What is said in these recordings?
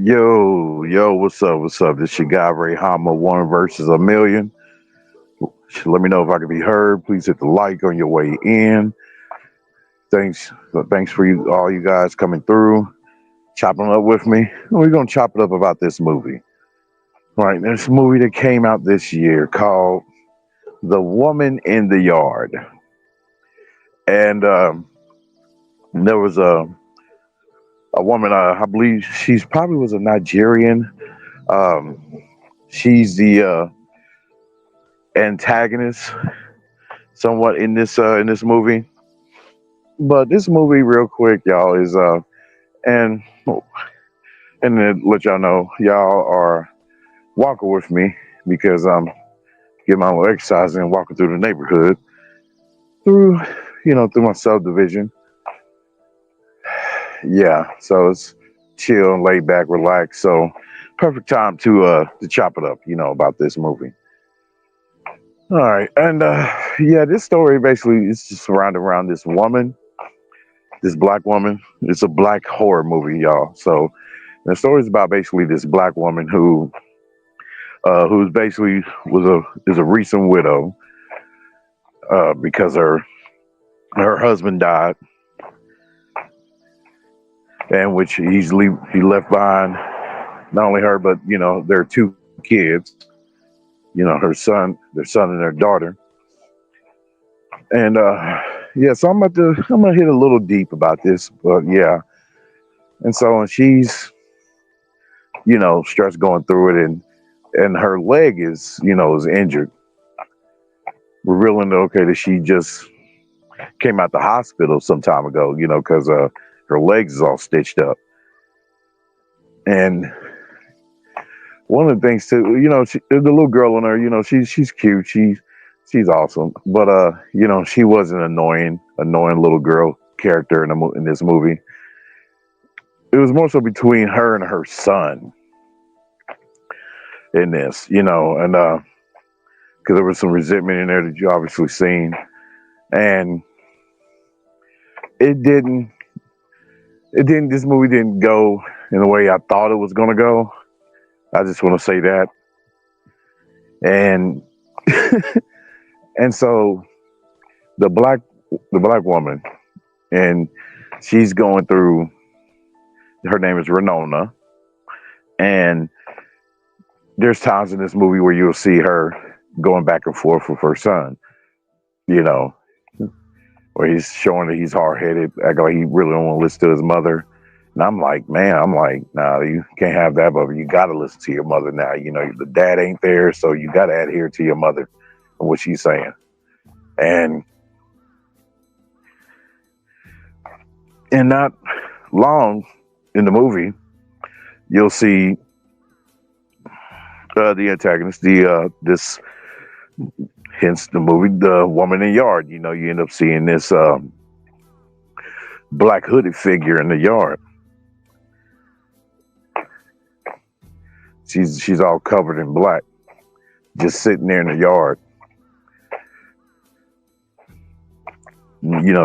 Yo, what's up? What's up? This your guy Ray Hama, one versus a million. Let me know if I can be heard. Please hit the like on your way in. Thanks for all you guys coming through, chopping up with me. We're gonna chop it up about this movie. Right, there's a movie that came out this year called The Woman in the Yard. And there was a woman, I believe she's probably was a Nigerian. Um, she's the antagonist somewhat in this movie. But this movie, real quick, y'all, is and and then let y'all know y'all are walking with me because I'm getting my little exercise and walking through the neighborhood through through my subdivision. Yeah, so it's chill and laid back, relax. So perfect time to chop it up, about this movie. All right, and yeah, this story basically is just surrounded around this woman, this black woman. It's a black horror movie, y'all. So the story is about basically this black woman who's basically is a recent widow because her husband died, and which he left behind not only her but their two kids, their son and their daughter, and yeah. So I'm gonna hit a little deep about this, but yeah. And so she's stressed going through it, and her leg is injured, revealing that she just came out the hospital some time ago, because her legs is all stitched up. And one of the things too, the little girl in her, she's cute, she's awesome, but she was an annoying little girl character in this movie. It was more so between her and her son in this, and because there was some resentment in there that you obviously seen, and it didn't this movie didn't go in the way I thought it was gonna go. I just want to say that. And and so the black the black woman, and she's going through, her name is Renona, and there's times in this movie where you'll see her going back and forth with her son, you know, where he's showing that he's hard headed, acting like he really don't want to listen to his mother. And I'm like, nah, you can't have that, but you got to listen to your mother now. The dad ain't there, so you got to adhere to your mother and what she's saying. And not long in the movie, you'll see the antagonist, this, hence the movie, The Woman in the Yard. You end up seeing this black hooded figure in the yard. She's all covered in black, just sitting there in the yard.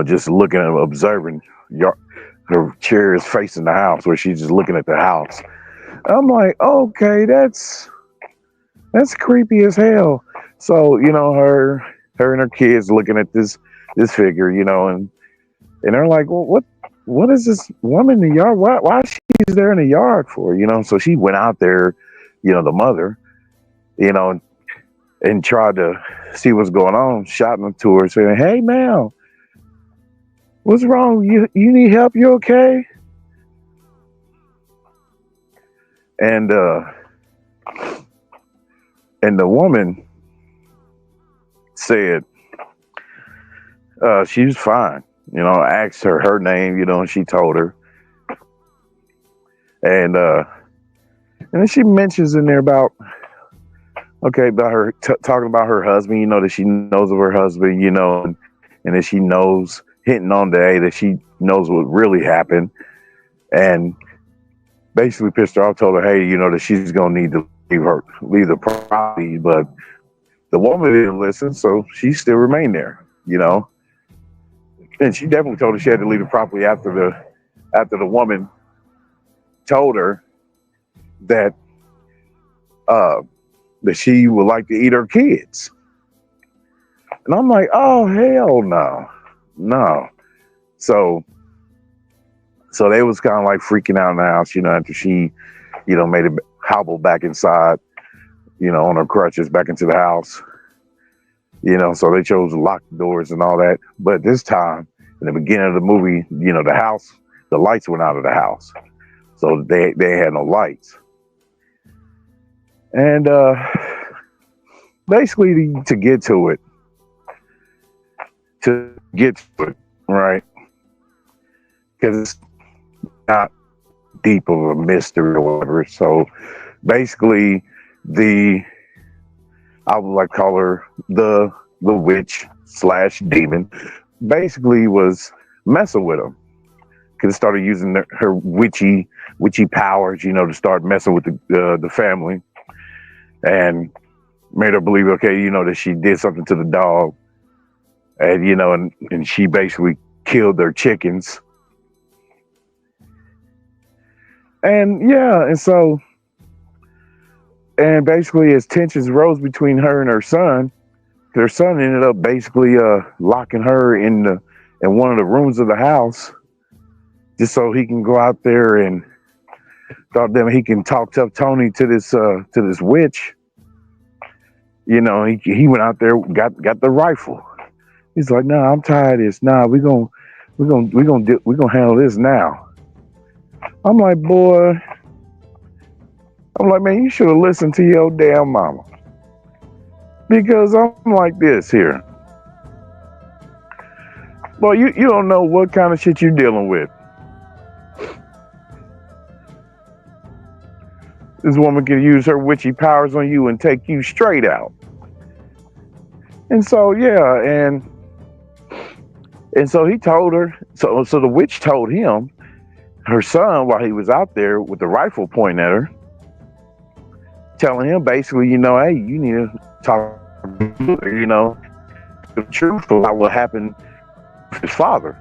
Just looking at, observing. Her chair is facing the house, where she's just looking at the house. I'm like, okay, that's creepy as hell. So her and her kids looking at this figure, and they're like, well, what is this woman in the yard? Why is she there in the yard for? So she went out there, the mother, and tried to see what's going on, shouting to her, saying, "Hey, ma'am, what's wrong? You need help? You okay?" And the woman said she was fine. Asked her name, and she told her. And then she mentions in there about her talking about her husband, that she knows of her husband, and that she knows, hinting on that she knows what really happened, and basically pissed her off, told her, hey, that she's gonna need to leave the property, but the woman didn't listen, so she still remained there, and she definitely told her she had to leave the property after the woman told her that uh that she would like to eat her kids. And I'm like, oh hell no. No. So so they was kind of like freaking out in the house, after she, made it hobble back inside, on her crutches back into the house. So they chose to lock the doors and all that. But this time, in the beginning of the movie, the lights went out of the house. So they had no lights. And basically to get to it, right? Because it's not deep of a mystery or whatever. So basically I would like to call her the witch / demon, basically was messing with him. Because it started using her witchy powers, to start messing with the family, and made her believe, okay, that she did something to the dog, and and she basically killed their chickens, and yeah, and basically as tensions rose between her and her son ended up basically locking her in one of the rooms of the house, just so he can go out there and thought that he can talk tough Tony to this witch. He went out there, got the rifle. He's like, nah, I'm tired of this. Nah, we're gonna handle this now. I'm like, boy. I'm like, man, you should have listened to your damn mama. Because I'm like this here. Well, you don't know what kind of shit you're dealing with. This woman can use her witchy powers on you and take you straight out. And so, yeah, and so he told her, so the witch told him, her son, while he was out there with the rifle pointing at her, telling him basically, hey, you need to talk, the truth about what happened with his father.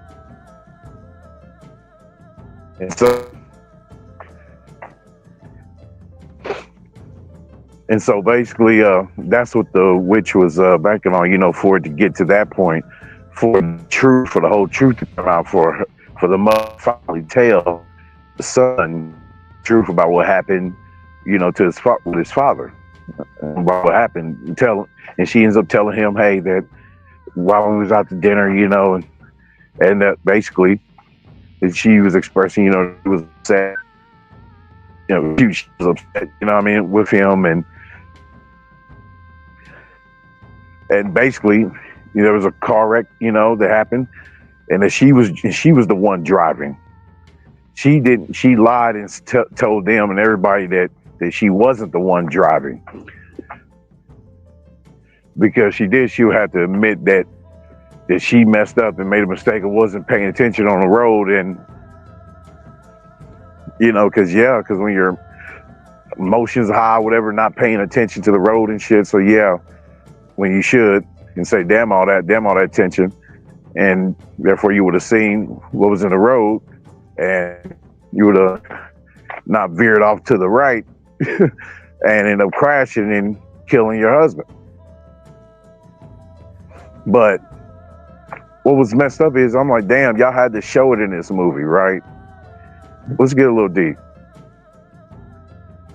And so basically, that's what the witch was banking on, for it to get to that point, for the whole truth to come out, for the mother finally tell the son the truth about what happened, with his father, about what happened. And she ends up telling him, hey, that while we was out to dinner, and that basically that she was expressing, she was upset, she was upset, with him, and basically, there was a car wreck, that happened, and that she was the one driving. She lied and told them and everybody that she wasn't the one driving, because she would have to admit that she messed up and made a mistake and wasn't paying attention on the road, and because when your emotions are high, whatever, not paying attention to the road and shit. So yeah, when you should, and say damn all that tension, and therefore you would have seen what was in the road, and you would have not veered off to the right and end up crashing and killing your husband. But what was messed up is, I'm like, damn, y'all had to show it in this movie, right? Let's get a little deep.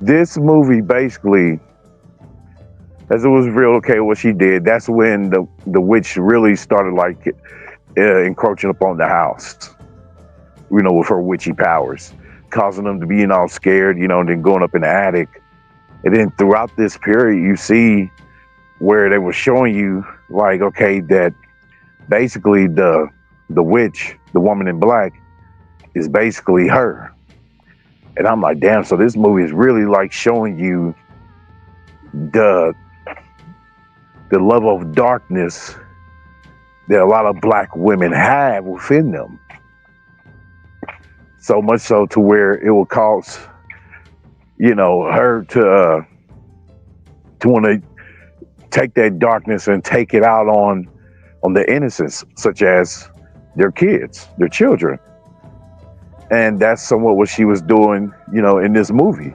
This movie basically, as it was real, okay, what she did, that's when the witch really started like encroaching upon the house, with her witchy powers, causing them to be all scared, and then going up in the attic. And then throughout this period, you see where they were showing you, like, okay, that basically the witch, the woman in black, is basically her. And I'm like, damn, so this movie is really like showing you the level of darkness that a lot of black women have within them. So much so to where it will cause, her to want to take that darkness and take it out on the innocents, such as their kids, their children. And that's somewhat what she was doing, in this movie.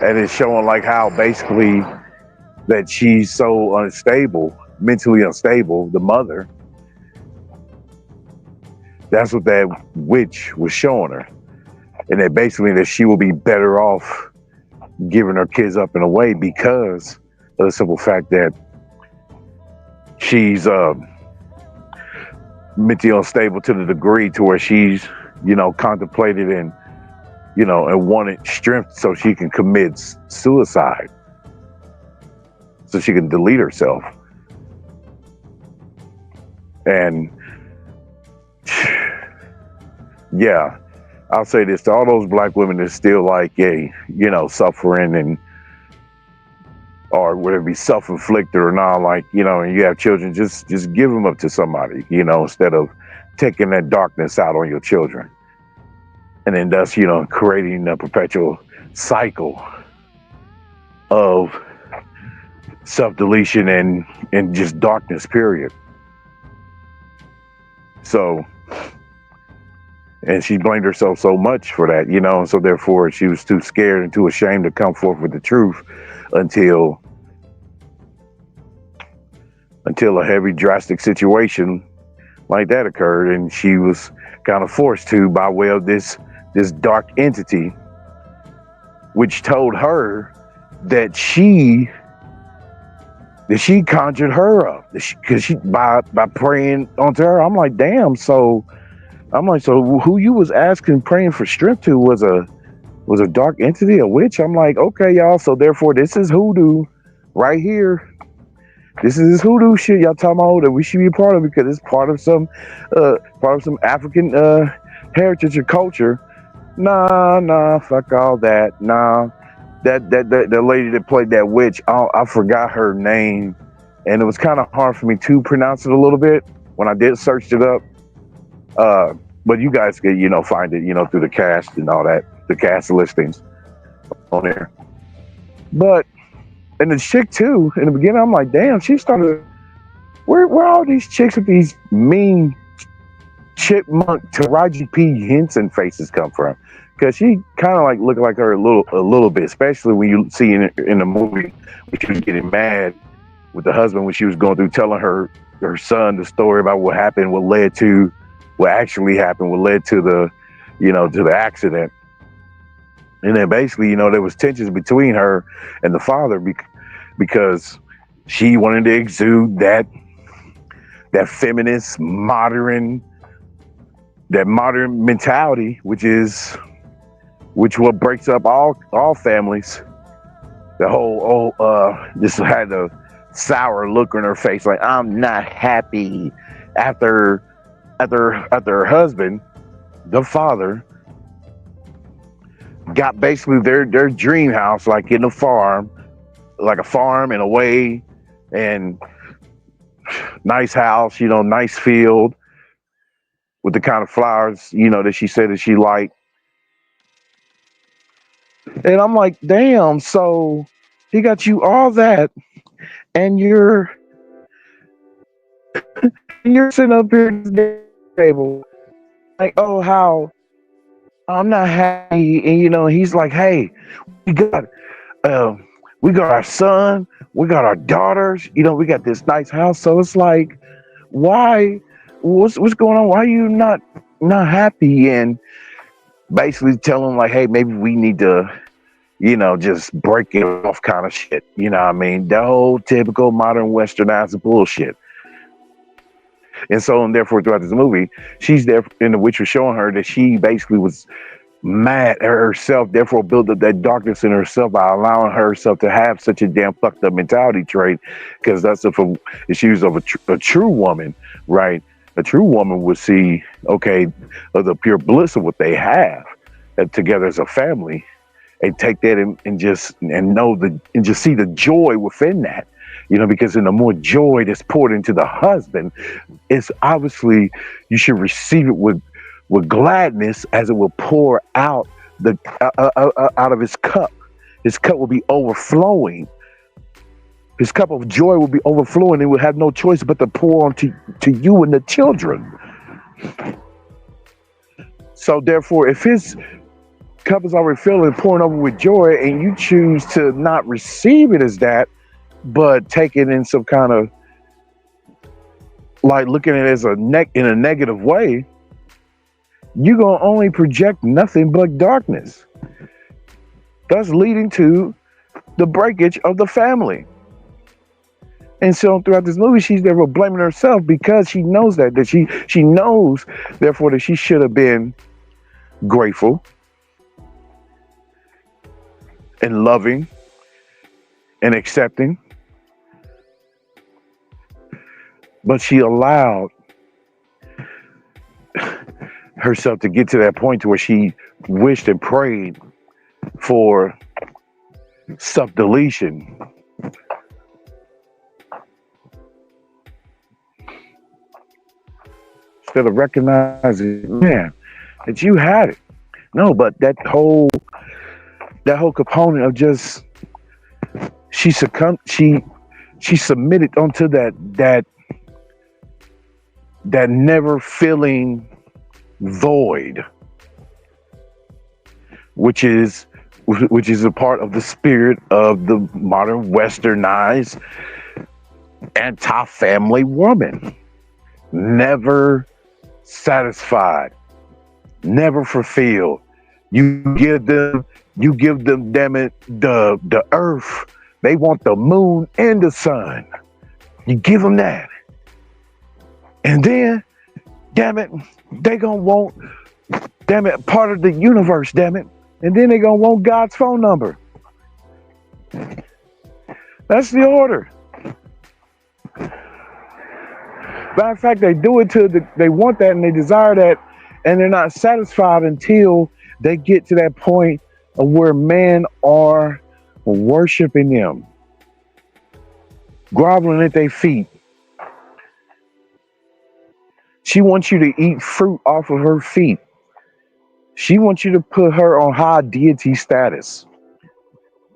and it's showing like how basically that she's so unstable, mentally unstable, the mother. That's what that witch was showing her. And that basically that she will be better off giving her kids up in a way because of the simple fact that she's mentally unstable to the degree to where she's, contemplated and, and wanted strength so she can commit suicide. So she can delete herself. And yeah, I'll say this to all those black women that's still like, suffering and or whether it be self-inflicted or not, like, and you have children, just give them up to somebody, instead of taking that darkness out on your children. And then thus, creating a perpetual cycle of self-deletion and just darkness, period. So, and she blamed herself so much for that, and so therefore she was too scared and too ashamed to come forth with the truth until a heavy, drastic situation like that occurred, and she was kind of forced to by way of this dark entity, which told her that she conjured her up, because she by praying onto her. I'm like, damn. So who you was asking, praying for strength to was a dark entity, a witch? I'm like, okay, y'all. So therefore, this is hoodoo right here. This is hoodoo shit y'all talking about that we should be a part of because it's part of some African heritage or culture. Nah, fuck all that. Nah, that lady that played that witch, I forgot her name, and it was kind of hard for me to pronounce it a little bit when I did search it up. But you guys can, find it, through the cast and all that, the cast listings on there. But, and the chick too, in the beginning, I'm like, damn, she started, where all these chicks with these mean chipmunk Taraji P. Henson faces come from? Because she kind of like looking like her a little bit, especially when you see in the movie when she was getting mad with the husband when she was going through telling her son the story about what happened, what actually happened, what led to the accident. And then basically, there was tensions between her and the father because she wanted to exude that feminist, modern mentality, which what breaks up all families. The whole just had a sour look on her face, like, I'm not happy after her husband, the father, got basically their dream house, like in a farm and away, and nice house, nice field with the kind of flowers, that she said that she liked. And I'm like, damn, so he got you all that, and you're sitting up here at the table like, oh, how I'm not happy. And he's like, hey, we got our son, we got our daughters, we got this nice house. So it's like, why, what's going on? Why are you not happy? And basically tell him like, hey, maybe we need to, just break it off kind of shit. You know what I mean? The whole typical modern westernized bullshit. And so, and therefore, throughout this movie, she's there, and the witch was showing her that she basically was mad at herself, therefore built up that darkness in herself by allowing herself to have such a damn fucked up mentality trait. Because that's if she was of a true woman, right? A true woman would see, okay, the pure bliss of what they have together as a family, and take that and just see the joy within that. Because in the more joy that's poured into the husband, it's obviously you should receive it with gladness, as it will pour out out of his cup. His cup will be overflowing. His cup of joy will be overflowing. He will have no choice but to pour onto you and the children. So therefore, if his cup is already filled and pouring over with joy, and you choose to not receive it as that, but take it in some kind of like looking at it as in a negative way, you're gonna only project nothing but darkness. Thus leading to the breakage of the family. And so throughout this movie, she's therefore blaming herself because she knows that she knows therefore that she should have been grateful and loving and accepting. But she allowed herself to get to that point to where she wished and prayed for self-deletion. Instead of recognizing, man, that you had it. No, but that whole component of just she succumbed, she submitted onto that never feeling void, which is a part of the spirit of the modern westernized anti-family woman. Never satisfied, never fulfilled. You give them, damn it, the earth. They want the moon and the sun. You give them that. And then, damn it, they gonna want, damn it, part of the universe, damn it. And then they gonna want God's phone number. That's the order. Matter of fact, they do it they want that and they desire that, and they're not satisfied until they get to that point of where men are worshiping them, groveling at their feet. She wants you to eat fruit off of her feet. She wants you to put her on high deity status.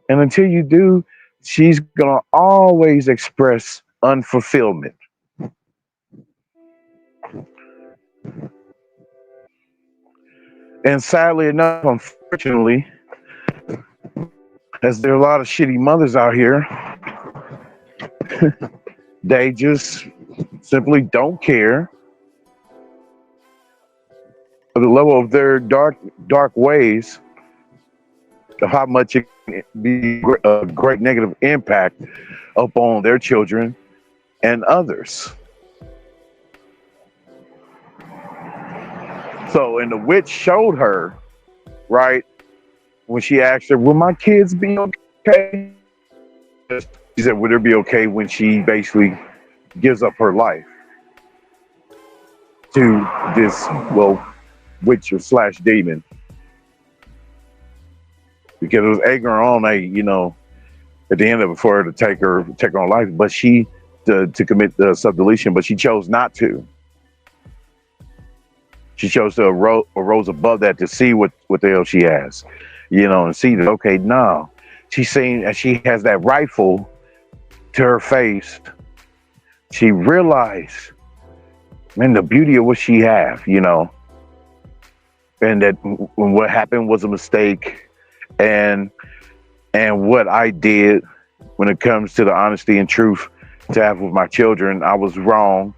And until you do, she's going to always express unfulfillment. And sadly enough, unfortunately, as there are a lot of shitty mothers out here, they just simply don't care of the level of their dark ways, of how much it can be a great negative impact upon their children and others. So, and the witch showed her, right, when she asked her, will my kids be okay? She said, would it be okay when she basically gives up her life to this, well, witch or slash demon? Because it was egging her on, at the end of it for her to take her own life, but to commit the self-deletion, but she chose not to. She chose to arose above that to see what the hell she has, and see that, okay, no, she's saying that she has that rifle to her face. She realized, man, the beauty of what she have, and that what happened was a mistake, and what I did when it comes to the honesty and truth to have with my children, I was wrong.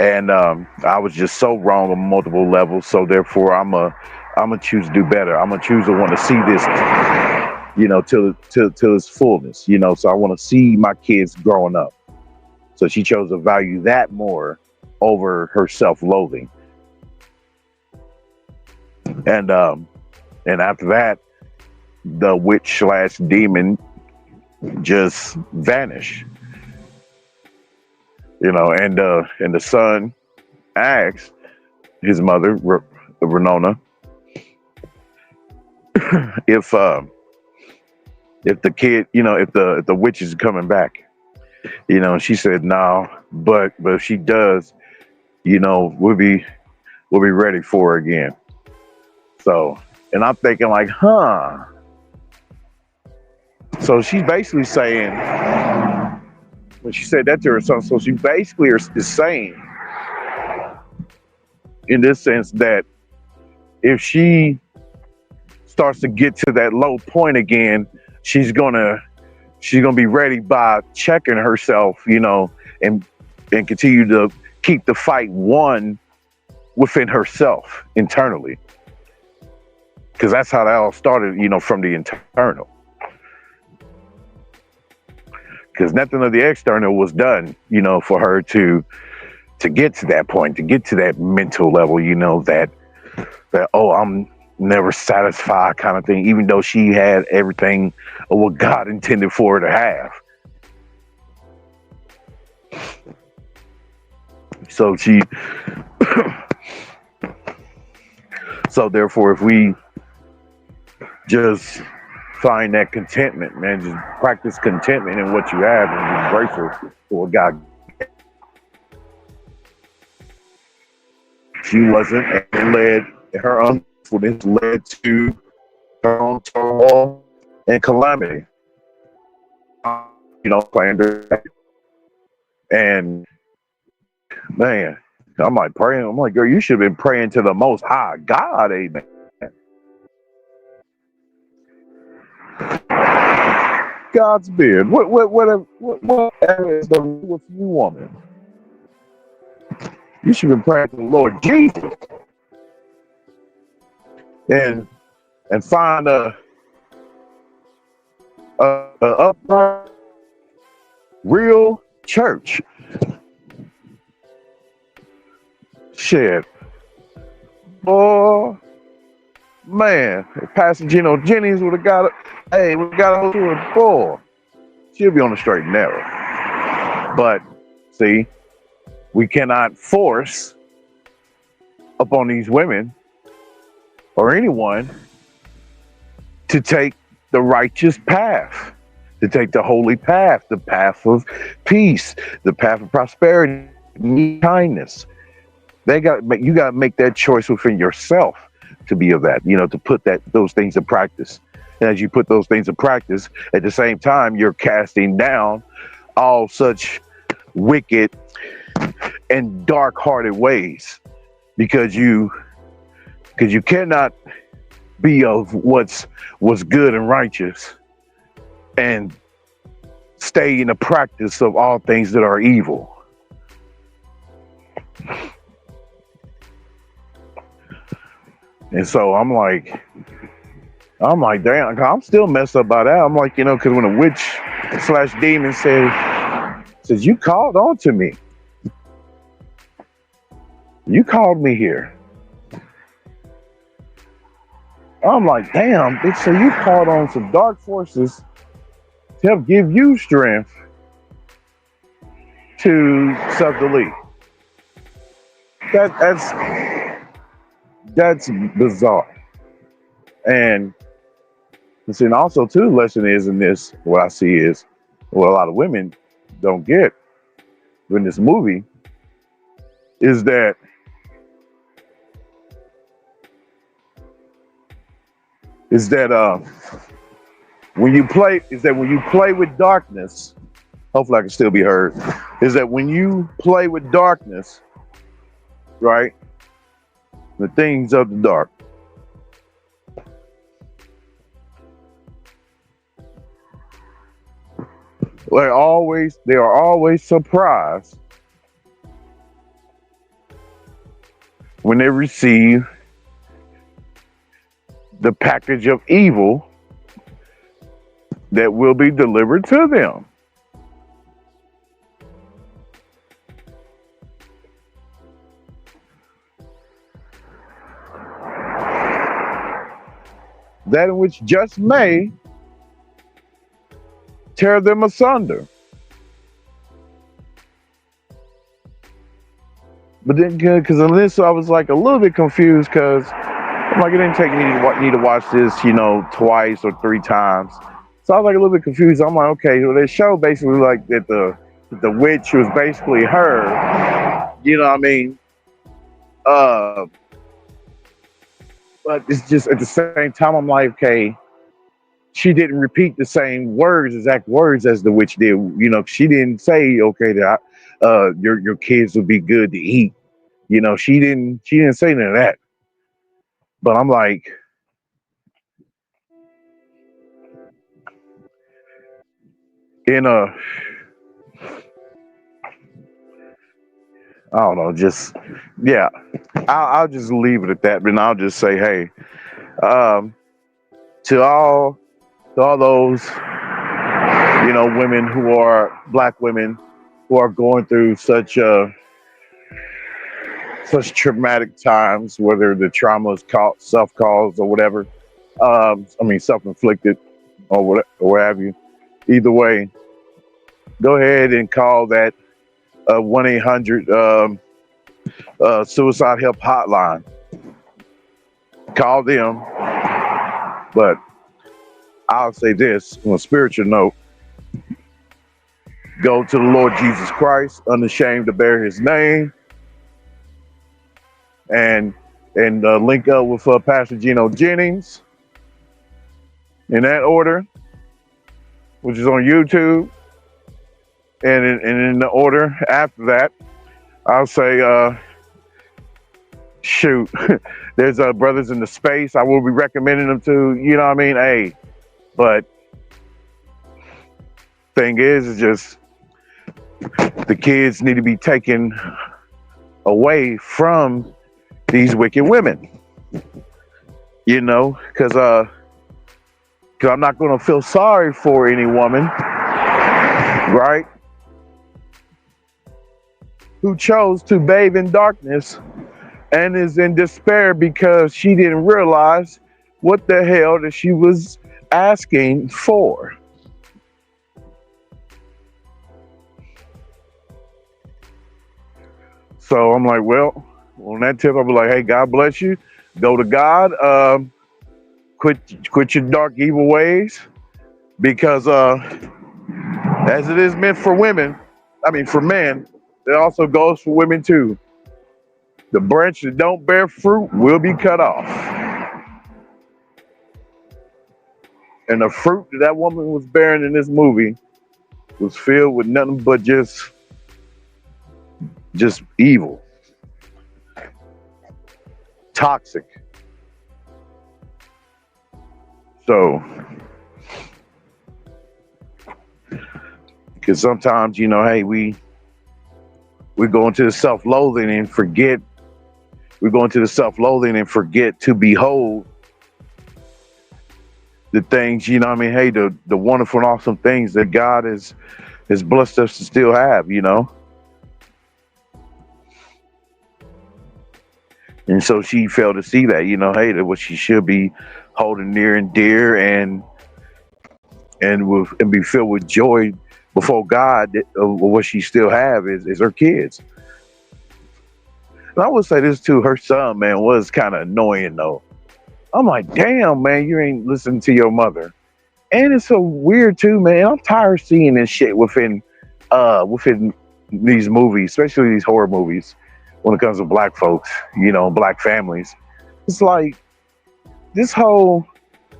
And I was just so wrong on multiple levels. So therefore, I'm gonna choose to do better. I'm gonna choose to want to see this, till its fullness. So I want to see my kids growing up. So she chose to value that more over her self-loathing. And after that, the witch slash demon just vanished. And the son asked his mother, Renona, if the kid, if the witch is coming back, and she said no, but if she does, we'll be ready for her again. So, and I'm thinking like, huh. So she's basically saying, when she said that to her son, so she basically is saying, in this sense, that if she starts to get to that low point again, she's gonna be ready by checking herself, and continue to keep the fight won within herself internally, because that's how that all started, from the internal. Because nothing of the external was done, for her to get to that point, to get to that mental level, that oh, I'm never satisfied kind of thing, even though she had everything of what God intended for her to have. So so therefore, if we just find that contentment, man, just practice contentment in what you have and be grateful for what God. She wasn't, and led her unfaithfulness led to her own turmoil and calamity. Slander. And man, I'm like praying. I'm like, girl, you should have been praying to the Most High God, amen. God's beard. Whatever is the with you, woman? You should have been praying to the Lord Jesus, and find a upright, real church. Shit, boy, man, if Pastor Gino Jennings would have got it. Hey, we got her to it, boy, she'll be on the straight and narrow. But see, we cannot force upon these women or anyone to take the righteous path, to take the holy path, the path of peace, the path of prosperity, kindness. You got to make that choice within yourself to be of that, to put those things in practice. And as you put those things in practice, at the same time, you're casting down all such wicked and dark-hearted ways, because you cannot be of what's good and righteous and stay in the practice of all things that are evil. And so I'm like, damn, I'm still messed up by that. I'm like, because when a witch / demon says, you called on to me. You called me here. I'm like, damn, bitch, so you called on some dark forces to help give you strength to self-delete. That's bizarre. And also too, lesson is in this, what I see is what a lot of women don't get in this movie is that when you play with darkness, hopefully I can still be heard, is that when you play with darkness, right, the things of the dark, they are always surprised when they receive the package of evil that will be delivered to them. That in which just may tear them asunder. But then, because on this, I was like a little bit confused, because I'm like, it didn't take me to watch this, twice or 3 times. So I was like a little bit confused. I'm like, okay, well, they show basically like that the witch was basically her, you know what I mean? But it's just at the same time, I'm like, okay, she didn't repeat the same exact words as the witch did. She didn't say, okay, that your kids would be good to eat. She didn't say none of that. But I'm like, in a, I don't know, just yeah. I'll just leave it at that, and I'll just say, hey, um, to all those women who are black women who are going through such traumatic times, whether the trauma is self-caused or whatever. I mean, self-inflicted or what have you. Either way, go ahead and call that 1-800 suicide help hotline. Call them. But I'll say this on a spiritual note: go to the Lord Jesus Christ, unashamed to bear His name, and link up with Pastor Gino Jennings in that order, which is on YouTube. And in the order after that, I'll say, shoot, there's brothers in the space. I will be recommending them to, you know what I mean? Hey, but thing is just the kids need to be taken away from these wicked women, because I'm not going to feel sorry for any woman, right, who chose to bathe in darkness and is in despair because she didn't realize what the hell that she was asking for. So I'm like, well, on that tip, I'll be like, hey, God bless you. Go to God. Quit your dark, evil ways, because as it is meant for women, I mean for men, it also goes for women too. The branch that don't bear fruit will be cut off. And the fruit that woman was bearing in this movie was filled with nothing but just evil, toxic. So, because sometimes, hey, we go into the self-loathing and forget. We go into the self-loathing and forget to behold the things, I mean, hey, the wonderful and awesome things that God has blessed us to still have, And so she failed to see that, hey, that what she should be holding near and dear and be filled with joy before God, what she still have is her kids. And I would say this too, her son, man, was kind of annoying though. I'm like, damn, man, you ain't listening to your mother. And it's so weird too, man. I'm tired of seeing this shit within these movies, especially these horror movies, when it comes to black folks, black families. It's like this whole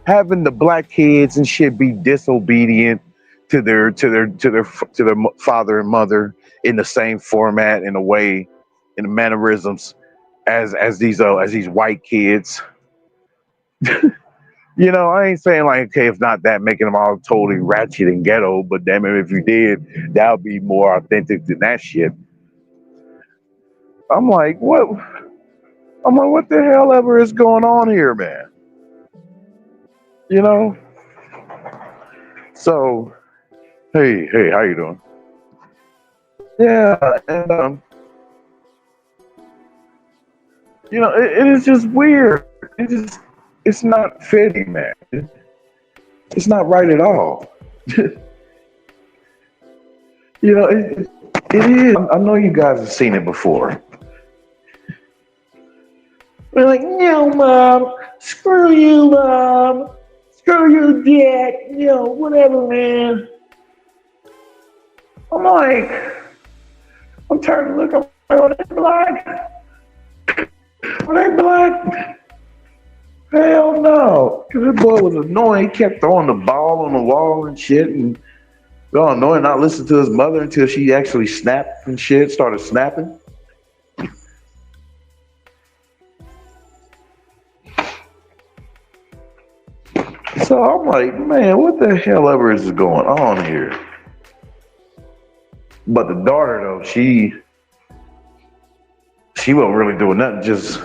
having the black kids and shit be disobedient to their father and mother in the same format, in a way, in the mannerisms as these white kids. I ain't saying like, okay, if not that, making them all totally ratchet and ghetto, but damn it, if you did, that would be more authentic than that shit. I'm like, what? I'm like, what the hell ever is going on here, man? You know? So, hey, how you doing? Yeah, and it is just weird. It's not fitting, man. It's not right at all. It is. I know you guys have seen it before. We're like, no, mom, screw you, mom, screw you, dad, whatever, man. I'm like, I'm turning to look, I'm like, are they black? Are they black? Hell no. Because this boy was annoying. He kept throwing the ball on the wall and shit, and got annoying, not listening to his mother until she actually snapped and shit, started snapping. So I'm like, man, what the hell ever is going on here? But the daughter though, she wasn't really doing nothing, just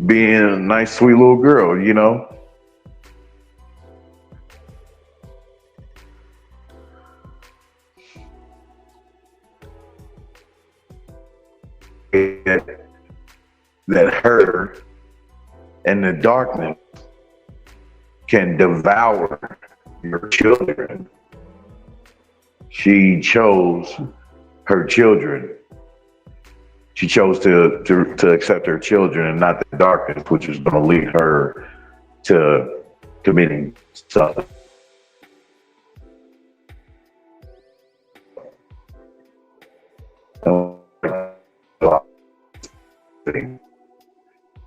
being a nice, sweet little girl, you know. That, that her and the darkness can devour your children. She chose her children. She chose to accept her children and not the darkness, which was going to lead her to committing suicide.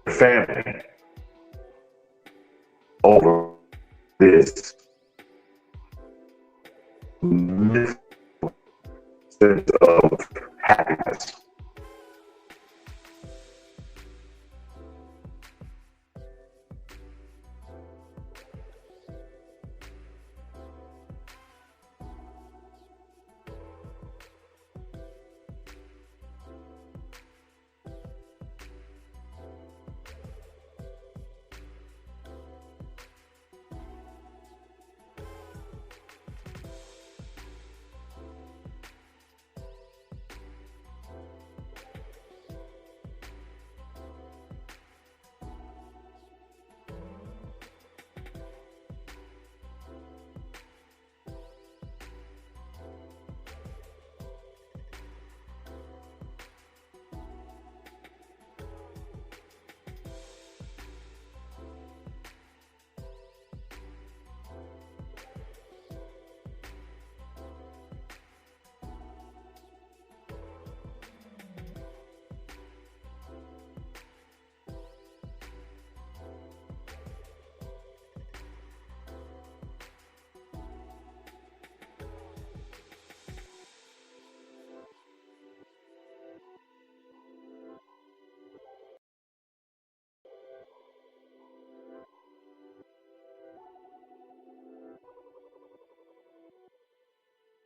Family over this myth sense of happiness.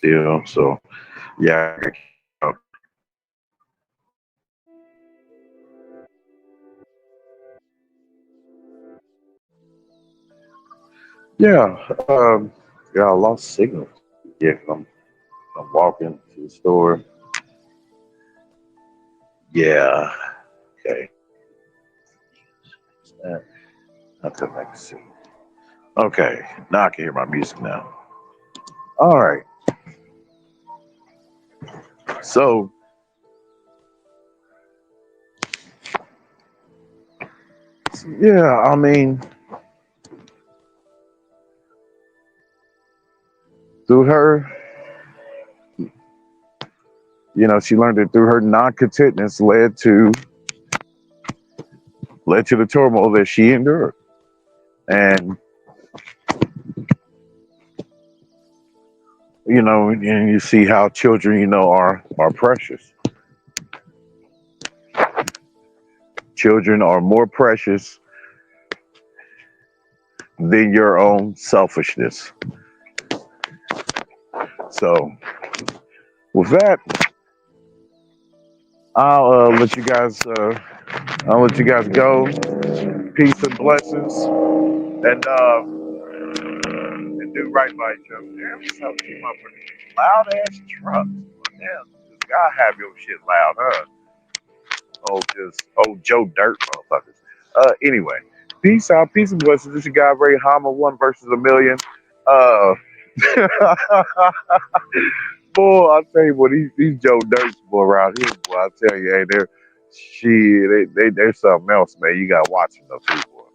You know, so yeah, yeah, yeah. I lost signal. Yeah, I'm walking to the store. Yeah, okay. I'll come back to see. Okay, now I can hear my music now. All right, so yeah, I mean, through her, you know, she learned it through her non-contentness led to the turmoil that she endured, and you know, and you see how children, you know, are precious. Children are more precious than your own selfishness. So, with that, I'll let you guys. I'll let you guys go. Peace and blessings, and do right by each other. Damn, what's up, you motherfuckers? Loud ass trucks. Damn, this guy have your shit loud, huh? Oh, Joe Dirt motherfuckers. Anyway, peace out, peace and blessings. This is your guy Ray Hama, one versus a million. Uh, boy, I tell you what, these Joe Dirts boy around here, boy, I tell you, hey, they're something else, man. You gotta watch them though, too, boy.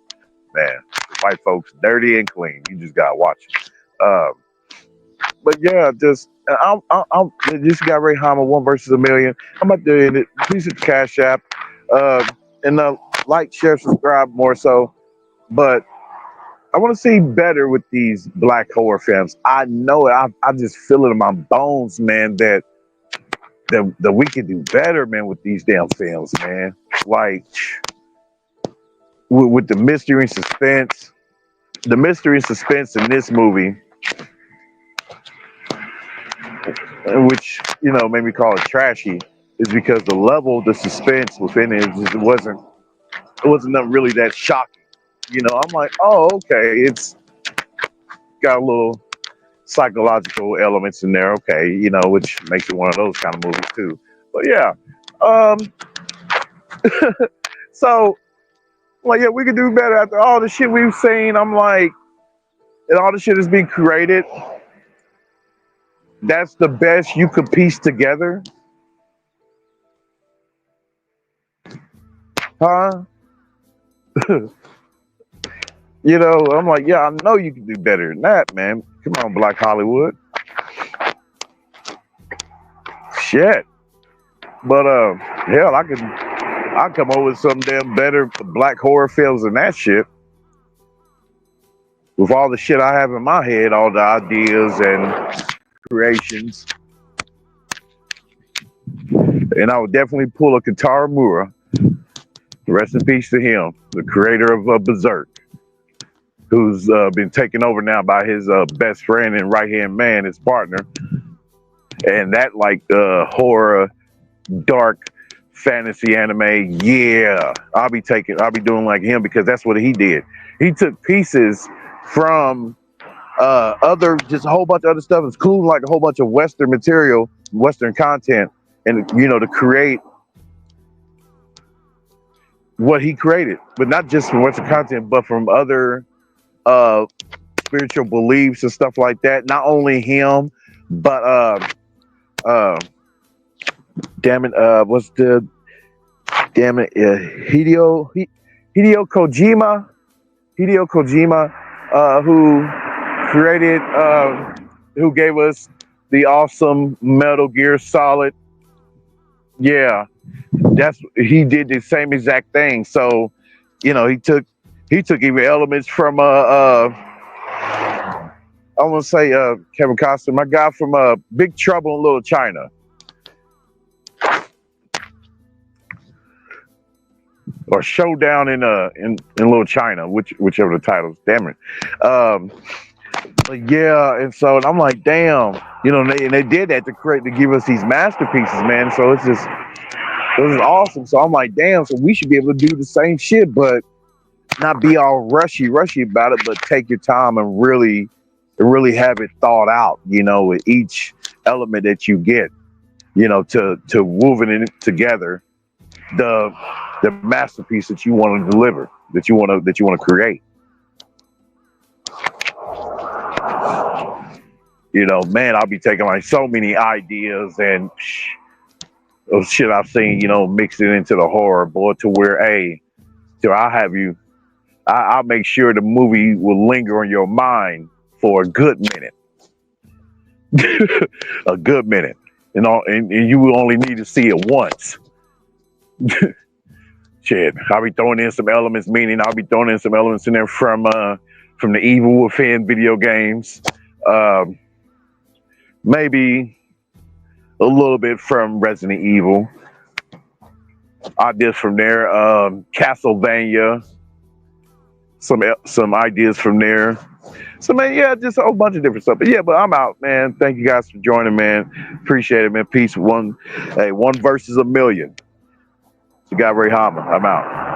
Man, white folks, dirty and clean. You just gotta watch them. But yeah, just I'm this guy Ray Hama, one versus a million. I'm about to end it. Please hit the Cash App, uh, and like, share, subscribe more so. But I want to see better with these black horror films. I know it. I just feel it in my bones, man. That we can do better, man, with these damn films, man. Like with the mystery and suspense. The mystery and suspense in this movie which made me call it trashy, is because the suspense within it just wasn't nothing really that shocking. I'm like, oh, okay, it's got a little psychological elements in there, okay, which makes it one of those kind of movies too. But yeah, um, so like, yeah, we could do better after all the shit we've seen. I'm like, and all the shit is being created. That's the best you could piece together, huh? I'm like, yeah, I know you can do better than that, man. Come on, Black Hollywood. Shit. But hell, I come up with some damn better black horror films than that shit. With all the shit I have in my head, all the ideas and creations, and I would definitely pull a Katara Mura. Rest in peace to him, the creator of Berserk, who's been taken over now by his best friend and right hand man, his partner, and that like horror, dark fantasy anime. Yeah, I'll be doing like him because that's what he did. He took pieces from just a whole bunch of other stuff, including like a whole bunch of Western material, Western content, and to create what he created, but not just from Western content, but from other uh spiritual beliefs and stuff like that. Not only him, but uh damn it, what's the damn it, Hideo Kojima, who created, who gave us the awesome Metal Gear Solid. Yeah, he did the same exact thing. So, he took even elements from I want to say Kevin Costner, my guy from Big Trouble in Little China, or Showdown in Little China, whichever the titles. Damn it. But yeah, and I'm like, damn, and they did that to give us these masterpieces, man. So it was awesome. So I'm like, damn, so we should be able to do the same shit, but not be all rushy about it, but take your time and really have it thought out, with each element that you get, to woven it together, the masterpiece that you want to deliver, that you want to create. Man, I'll be taking like so many ideas and of shit I've seen, mix it into the horror, boy, to where, hey, so I'll have you, I'll make sure the movie will linger on your mind for a good minute. A good minute. And you will only need to see it once. Shit, I'll be throwing in some elements, meaning I'll be throwing in some elements in there from the Evil Within video games. Maybe a little bit from Resident Evil. Ideas from there. Castlevania. Some ideas from there. So man, yeah, just a whole bunch of different stuff. But yeah, but I'm out, man. Thank you guys for joining, man. Appreciate it, man. Peace. One versus a million. It's the guy Ray Hama. I'm out.